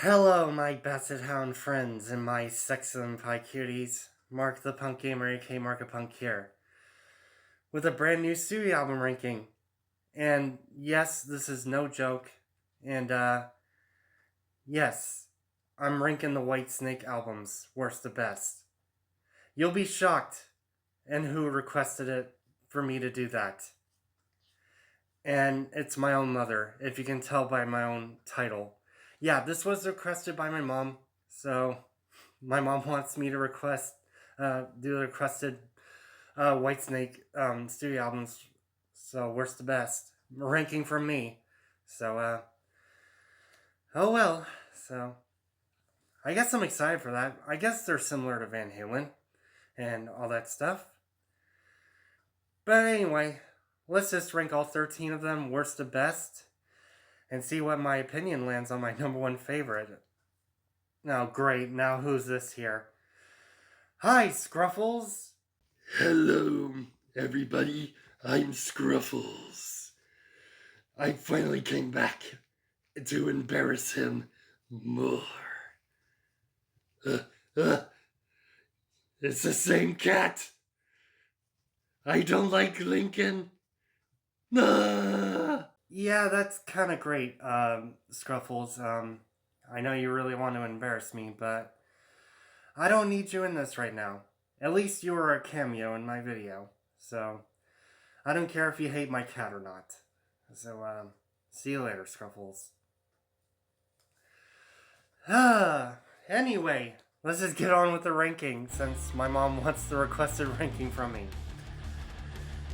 Hello, my Basset Hound friends and my sexy pie cuties. Mark the Punk Gamer, a.k.a. Markapunk here, with a brand new studio album ranking. And yes, this is no joke. And yes, I'm ranking the Whitesnake albums, worst to best. You'll be shocked, and who requested it for me to do that. And it's my own mother, if you can tell by my own title. Yeah, this was requested by my mom, so my mom wants me to do the requested Whitesnake studio albums. So worst to best ranking from me. So oh well. So I guess I'm excited for that. I guess they're similar to Van Halen and all that stuff. But anyway, let's just rank all 13 of them worst to best and see what my opinion lands on my number one favorite. Now, great. Now, who's this here? Hi, Scruffles. Hello, everybody. I'm Scruffles. I finally came back to embarrass him more. Uh, uh, it's the same cat. I don't like Lincoln. Ah! Yeah, that's kind of great, Scruffles. I know you really want to embarrass me, but I don't need you in this right now. At least you were a cameo in my video, so I don't care if you hate my cat or not. So, see you later, Scruffles. Anyway, let's just get on with the ranking since my mom wants the requested ranking from me.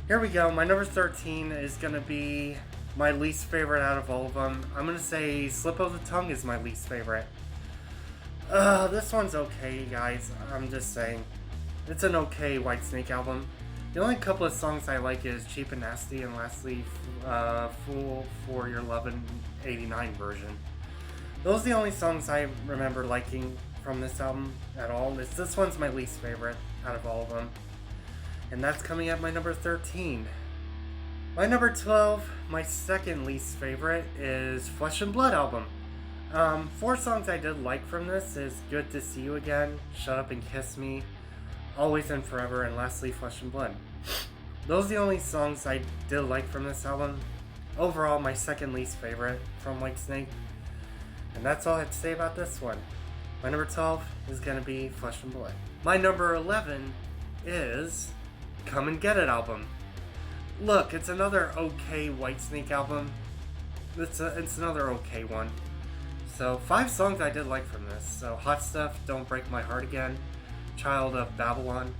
Here we go. My number 13 is going to be my least favorite out of all of them. I'm going to say Slip of the Tongue is my least favorite. This one's okay, guys. I'm just saying. It's an okay Whitesnake album. The only couple of songs I like is Cheap and Nasty and lastly Fool for Your Love in 89 version. Those are the only songs I remember liking from this album at all. This one's my least favorite out of all of them. And that's coming at my number 13. My number 12, my second least favorite, is Flesh and Blood album. 4 songs I did like from this is Good to See You Again, Shut Up and Kiss Me, Always and Forever, and lastly Flesh and Blood. Those are the only songs I did like from this album. Overall, my second least favorite from Whitesnake. And that's all I have to say about this one. My number 12 is going to be Flesh and Blood. My number 11 is Come and Get It album. Look, it's another okay Whitesnake album. It's another okay one. So 5 songs I did like from this. So Hot Stuff, Don't Break My Heart Again, Child of Babylon,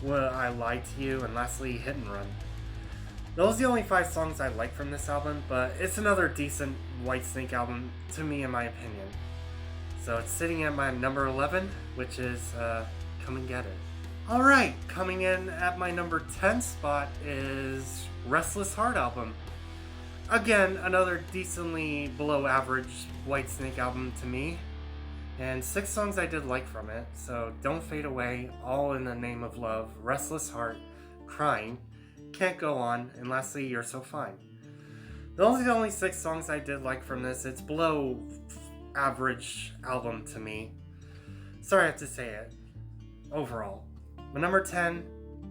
Will I Lie to You, and lastly Hit and Run. Those are the only 5 songs I like from this album, but it's another decent Whitesnake album to me in my opinion. So it's sitting at my number 11, which is Come and Get It. Alright, coming in at my number 10 spot is Restless Heart album. Again, another decently below average Whitesnake album to me. And 6 songs I did like from it. So Don't Fade Away, All in the Name of Love, Restless Heart, Crying, Can't Go On, and lastly You're So Fine. Those are the only 6 songs I did like from this. It's below average album to me. Sorry I have to say it. Overall. My number 10,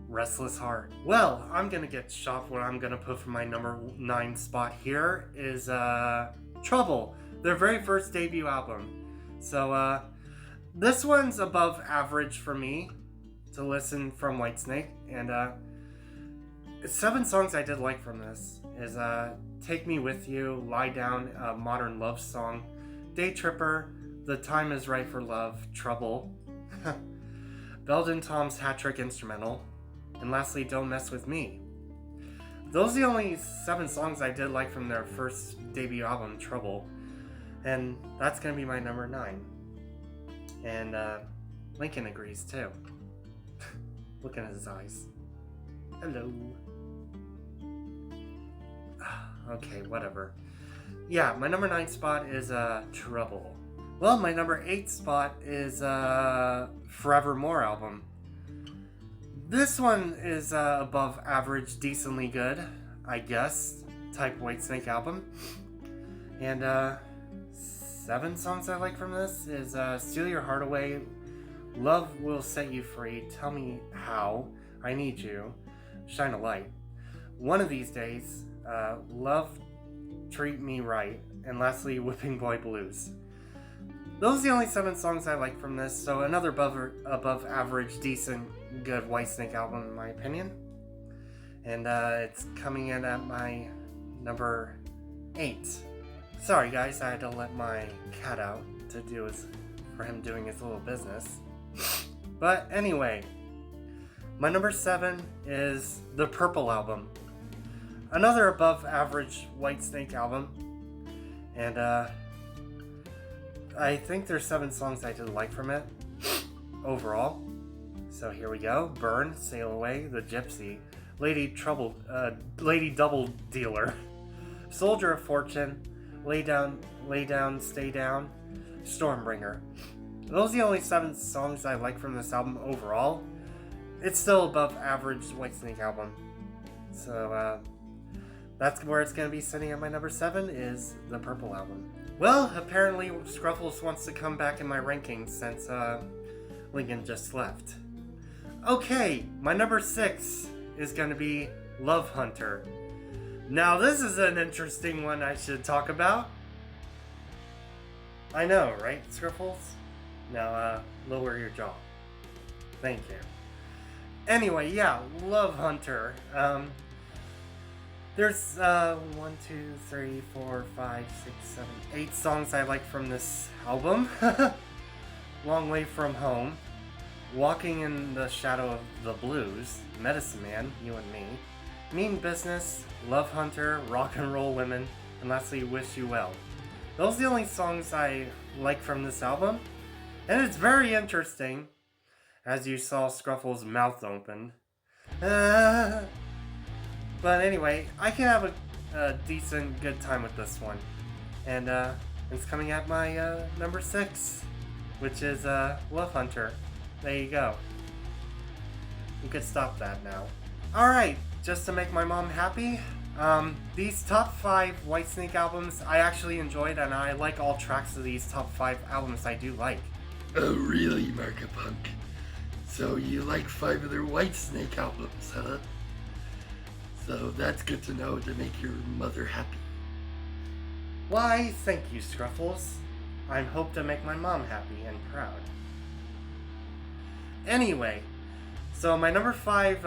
Restless Heart. Well, I'm gonna get shocked what I'm gonna put for my number 9 spot here is Trouble, their very first debut album. So this one's above average for me to listen from Whitesnake, and 7 songs I did like from this is Take Me With You, Lie Down, a Modern Love Song, Day Tripper, The Time Is Right for Love, Trouble, Belden Tom's Hat Trick Instrumental, and lastly Don't Mess With Me. Those are the only 7 songs I did like from their first debut album, Trouble, and that's going to be my number 9. And Lincoln agrees too. Look at his eyes. Hello. Okay, whatever. Yeah, my number 9 spot is Trouble. Well, my number 8 spot is Forevermore album. This one is above average, decently good, I guess, type Whitesnake album. And 7 songs I like from this is Steal Your Heart Away, Love Will Set You Free, Tell Me How, I Need You, Shine a Light. One of These Days, Love, Treat Me Right, and lastly, Whipping Boy Blues. Those are the only 7 songs I like from this, so another above average, decent, good Whitesnake album in my opinion. And it's coming in at my number 8. Sorry guys, I had to let my cat out for him doing his little business. But anyway, my number 7 is the Purple Album. Another above average Whitesnake album. And I think there's 7 songs I did like from it overall. So here we go. Burn, Sail Away, The Gypsy, Lady Double Dealer, Soldier of Fortune, Lay Down, Stay Down, Stormbringer. Those are the only 7 songs I like from this album overall. It's still above average Whitesnake album. So that's where it's going to be sitting at my number 7 is the Purple Album. Well, apparently Scruffles wants to come back in my rankings since Lincoln just left. Okay, my number 6 is going to be Love Hunter. Now this is an interesting one I should talk about. I know, right, Scruffles? Now, lower your jaw. Thank you. Anyway, yeah, Love Hunter. There's 1, 2, 3, 4, 5, 6, 7, 8 songs I like from this album. Long Way From Home, Walking in the Shadow of the Blues, Medicine Man, You and Me, Mean Business, Love Hunter, Rock and Roll Women, and lastly Wish You Well. Those are the only songs I like from this album. And it's very interesting, as you saw Scruffle's mouth open. But anyway, I can have a decent, good time with this one. And it's coming at my number 6, which is Love Hunter. There you go. You could stop that now. Alright, just to make my mom happy, these top 5 Whitesnake albums I actually enjoyed, and I like all tracks of these top 5 albums I do like. Oh, really, Markapunk? So you like 5 of their Whitesnake albums, huh? So that's good to know to make your mother happy. Why, thank you, Scruffles. I hope to make my mom happy and proud. Anyway, so my number 5,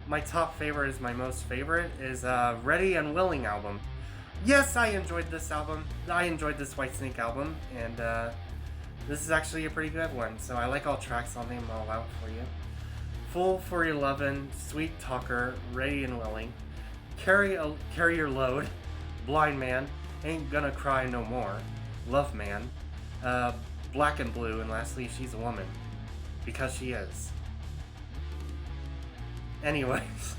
my top favorite is my most favorite, is Ready and Willing album. Yes, I enjoyed this album. I enjoyed this Whitesnake album, and this is actually a pretty good one. So I like all tracks. I'll name them all out for you. Full for Your Lovin', Sweet Talker, Ready and Willing, Carry Your Load, Blind Man, Ain't Gonna Cry No More, Love Man, Black and Blue, and lastly, She's a Woman. Because she is. Anyways.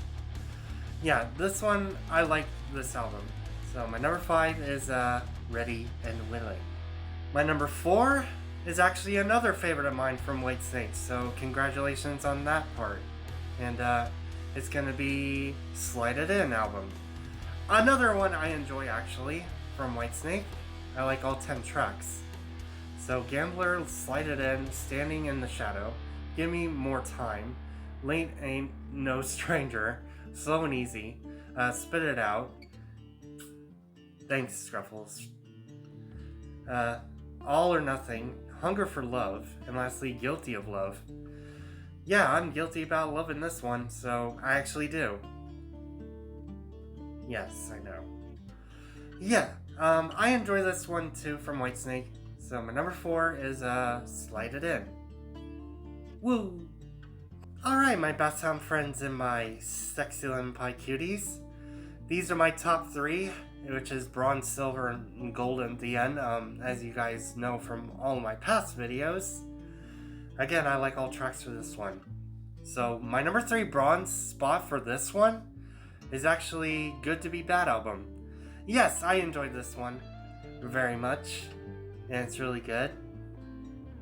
Yeah, this one, I like this album. So my number 5 is Ready and Willing. My number 4 is actually another favorite of mine from Whitesnake, so congratulations on that part. And it's gonna be Slide It In album. Another one I enjoy actually from Whitesnake. I like all 10 tracks. So Gambler, Slide It In, Standing in the Shadow, Give Me More Time, Late Ain't No Stranger, Slow and Easy, Spit It Out, thanks Scruffles, All or Nothing, Hunger for Love, and lastly Guilty of Love. Yeah, I'm guilty about loving this one, so I actually do. Yes, I know. Yeah, I enjoy this one too from Whitesnake. So my number 4 is Slide It In. Woo! Alright, my Bathtown friends and my sexy lemon pie cuties. These are my top 3, which is bronze, silver, and gold at the end, as you guys know from all of my past videos. Again, I like all tracks for this one. So my number 3 bronze spot for this one is actually Good to Be Bad album. Yes, I enjoyed this one very much, and it's really good.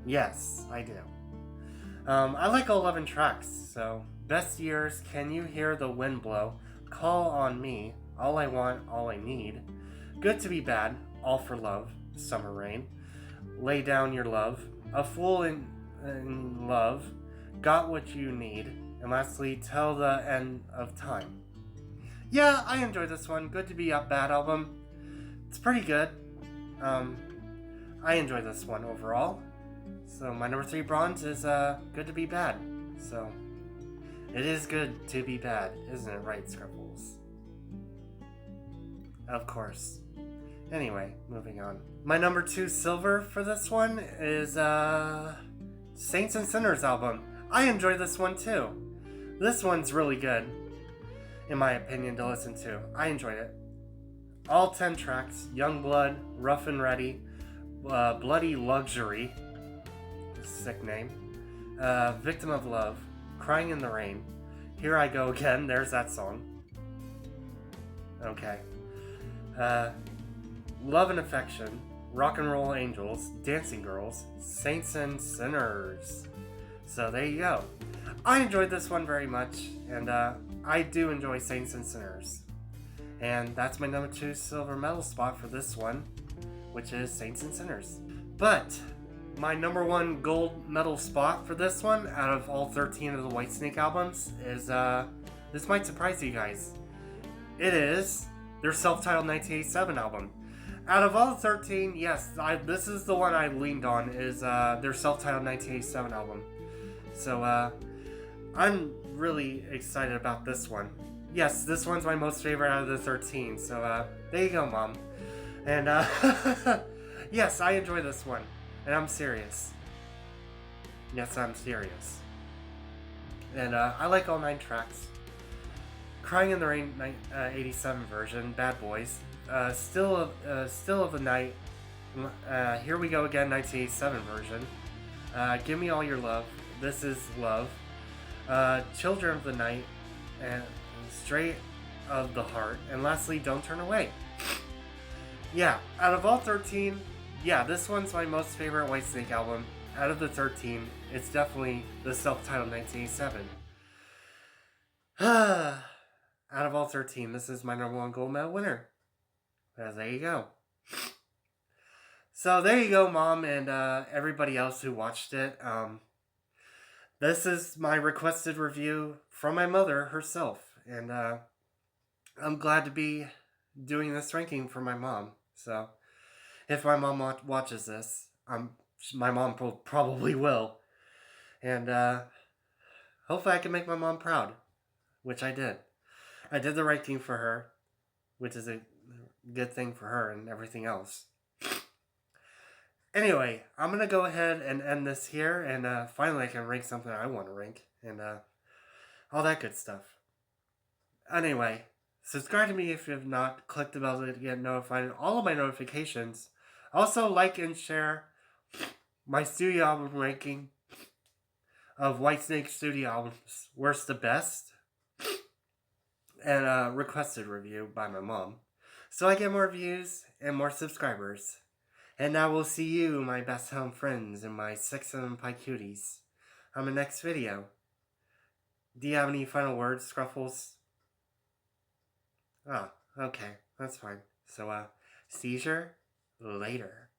Yes, I do. I like all 11 tracks, so Best Years, Can You Hear the Wind Blow, Call on Me, All I Want, All I Need, Good to Be Bad, All for Love, Summer Rain, Lay Down Your Love, A Fool in Love, Got What You Need, and lastly, Till the End of Time. Yeah, I enjoyed this one. Good to Be Up Bad album. It's pretty good. I enjoy this one overall. So my number 3 bronze is Good to Be Bad. So it is good to be bad, isn't it right, Scruffles? Of course. Anyway, moving on. My number 2 silver for this one is Saints and Sinners album. I enjoy this one too. This one's really good, in my opinion, to listen to. I enjoyed it. All 10 tracks: Young Blood, Rough and Ready, Bloody Luxury, sick name, Victim of Love, Crying in the Rain, Here I Go Again, there's that song. Okay. Love and Affection, Rock and Roll Angels, Dancing Girls, Saints and Sinners. So there you go. I enjoyed this one very much, and I do enjoy Saints and Sinners. And that's my number 2 silver medal spot for this one, which is Saints and Sinners. But my number 1 gold medal spot for this one, out of all 13 of the Whitesnake albums, is, this might surprise you guys. It is their self-titled 1987 album. Out of all 13, yes, this is the one I leaned on, is their self-titled 1987 album. So, I'm really excited about this one. Yes, this one's my most favorite out of the 13, so, there you go, Mom. And, yes, I enjoy this one, and I'm serious. Yes, I'm serious. And, I like all 9 tracks. Crying in the Rain 87 version, Bad Boys, Still of the Night, Here We Go Again 1987 version, Give Me All Your Love, This Is Love, Children of the Night, and Straight of the Heart, and lastly, Don't Turn Away. Yeah, out of all 13, yeah, this one's my most favorite Whitesnake album. Out of the 13, it's definitely the self-titled 1987. Out of all 13, this is my number 1 gold medal winner. There you go. So there you go, Mom, and everybody else who watched it. This is my requested review from my mother herself, and I'm glad to be doing this ranking for my mom. So if my mom watches this, my mom probably will, and hopefully I can make my mom proud, which I did. I did the ranking for her, which is a good thing for her and everything else. Anyway, I'm going to go ahead and end this here, and finally I can rank something I want to rank, and all that good stuff. Anyway, subscribe to me if you have not. Click the bell to get notified of all of my notifications. Also, like and share my studio album ranking of Whitesnake studio albums, worst to best, and a requested review by my mom, so I get more views and more subscribers. And I will see you, my best home friends, and my 6 pie cuties, on the next video. Do you have any final words, Scruffles? Oh, okay, that's fine. So, seizure later.